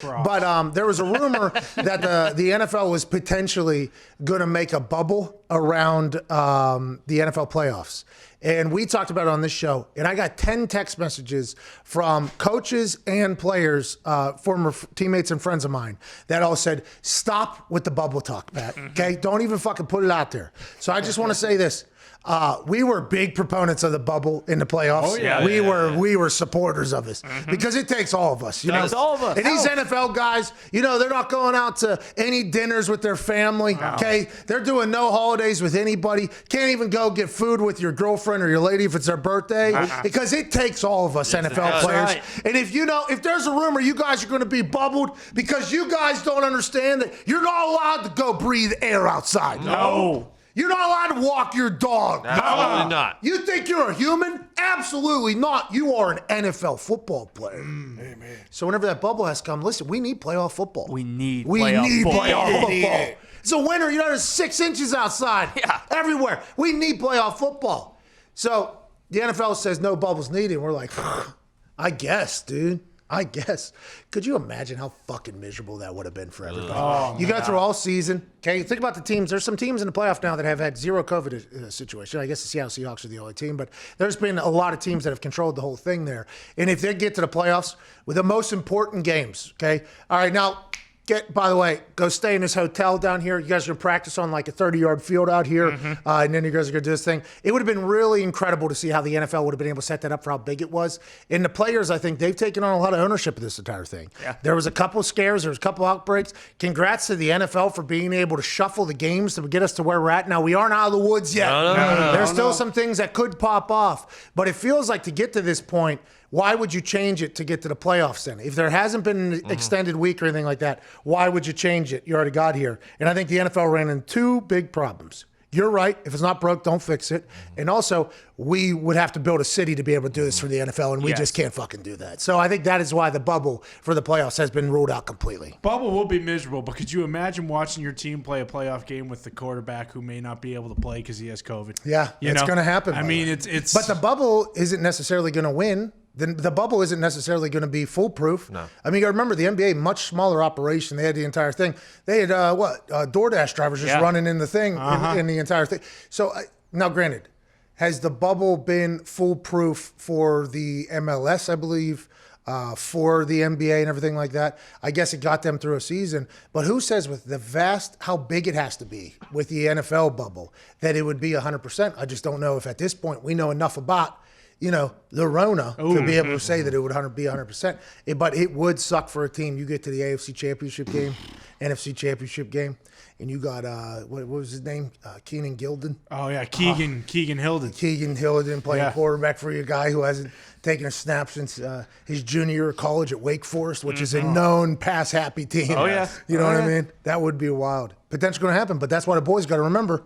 But there was a rumor that the NFL was potentially going to make a bubble around the NFL playoffs. And we talked about it on this show. And I got 10 text messages from coaches and players, former teammates and friends of mine, that all said, stop with the bubble talk, Pat. Okay? Don't even fucking put it out there. So I just want to say this. We were big proponents of the bubble in the playoffs. Oh, yeah. We were supporters of this because it takes all of us. It's all of us. And these NFL guys, they're not going out to any dinners with their family. No. Okay, they're doing no holidays with anybody. Can't even go get food with your girlfriend or your lady if it's their birthday because it takes all of us NFL players. Right. And if there's a rumor you guys are going to be bubbled because you guys don't understand that you're not allowed to go breathe air outside. No. You're not allowed to walk your dog. Absolutely not. You think you're a human? Absolutely not. You are an NFL football player. Amen. So whenever that bubble has come, listen, we need playoff football. We need playoff football. It's a winter. There's 6 inches outside everywhere. We need playoff football. So the NFL says no bubbles needed. We're like, I guess, dude. I guess. Could you imagine how fucking miserable that would have been for everybody? Oh, you got through all season. Okay, think about the teams. There's some teams in the playoff now that have had zero COVID situation. I guess the Seattle Seahawks are the only team, but there's been a lot of teams that have controlled the whole thing there. And if they get to the playoffs with the most important games, okay? All right, now, by the way, go stay in this hotel down here. You guys are going to practice on like a 30-yard field out here, and then you guys are going to do this thing. It would have been really incredible to see how the NFL would have been able to set that up for how big it was. And the players, I think, they've taken on a lot of ownership of this entire thing. Yeah. There was a couple scares. There was a couple outbreaks. Congrats to the NFL for being able to shuffle the games to get us to where we're at. Now, we aren't out of the woods yet. There's still some things that could pop off. But it feels like to get to this point, why would you change it to get to the playoffs then? If there hasn't been an extended week or anything like that, why would you change it? You already got here. And I think the NFL ran into 2 big problems. You're right. If it's not broke, don't fix it. And also, we would have to build a city to be able to do this for the NFL, and we just can't fucking do that. So I think that is why the bubble for the playoffs has been ruled out completely. Bubble will be miserable, but could you imagine watching your team play a playoff game with the quarterback who may not be able to play because he has COVID? Yeah, it's going to happen. I mean, it's. But the bubble isn't necessarily going to win. The bubble isn't necessarily going to be foolproof. No. I mean, you got to remember, the NBA, much smaller operation. They had the entire thing. They had, DoorDash drivers just running in the thing, in the entire thing. So, now granted, has the bubble been foolproof for the MLS, I believe, for the NBA and everything like that? I guess it got them through a season. But who says with how big it has to be with the NFL bubble that it would be 100%? I just don't know if at this point we know enough about the Rona to be able to say that it would be 100%. But it would suck for a team. You get to the AFC Championship game, NFC Championship game, and you got, what was his name? Keenan Gilden. Oh, yeah, Keegan Hilden. Keegan Hilden playing quarterback for your guy who hasn't taken a snap since his junior year of college at Wake Forest, which is a known pass-happy team. Oh, yeah. You know what I mean? That would be wild. Potentially going to happen, but that's why the boys got to remember.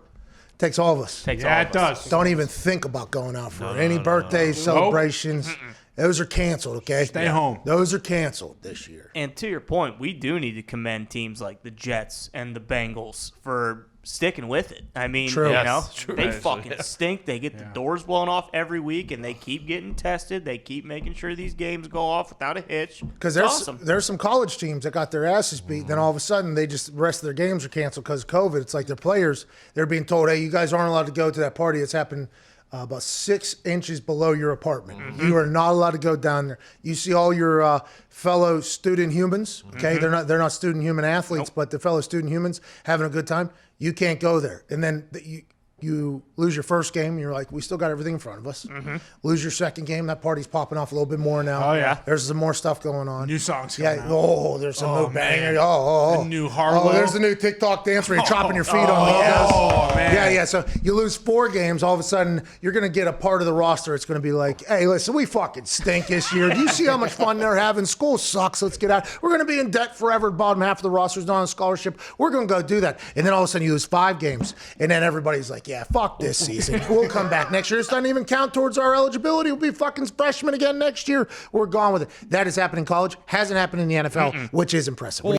Takes all of us. It does. Don't even think about going out for any birthdays, celebrations. Nope. Those are canceled, okay? Stay home. Those are canceled this year. And to your point, we do need to commend teams like the Jets and the Bengals for sticking with it. I mean, they fucking stink. They get the doors blown off every week, and they keep getting tested. They keep making sure these games go off without a hitch. Because there's some college teams that got their asses beat. Then all of a sudden, the rest of their games are canceled because of COVID. It's like their players, they're being told, hey, you guys aren't allowed to go to that party. It's happened about 6 inches below your apartment. You are not allowed to go down there. You see all your fellow student humans, okay? They're not student human athletes, but the fellow student humans having a good time. You can't go there. And then you lose your first game, you're like, we still got everything in front of us. Lose your second game, that party's popping off a little bit more now. Oh, yeah. There's some more stuff going on. New songs coming out. Oh, there's some new bangers. The new Harlow. Oh, there's the new TikTok dance where you're chopping your feet on the gas. Oh, man. Yeah. So you lose 4 games, all of a sudden, you're going to get a part of the roster. It's going to be like, hey, listen, we fucking stink this year. Do you see how much fun they're having? School sucks. Let's get out. We're going to be in debt forever. Bottom half of the roster's not on scholarship. We're going to go do that. And then all of a sudden, you lose 5 games. And then everybody's like, yeah, fuck this season. We'll come back next year. This doesn't even count towards our eligibility. We'll be fucking freshmen again next year. We're gone with it. That has happened in college. Hasn't happened in the NFL, which is impressive.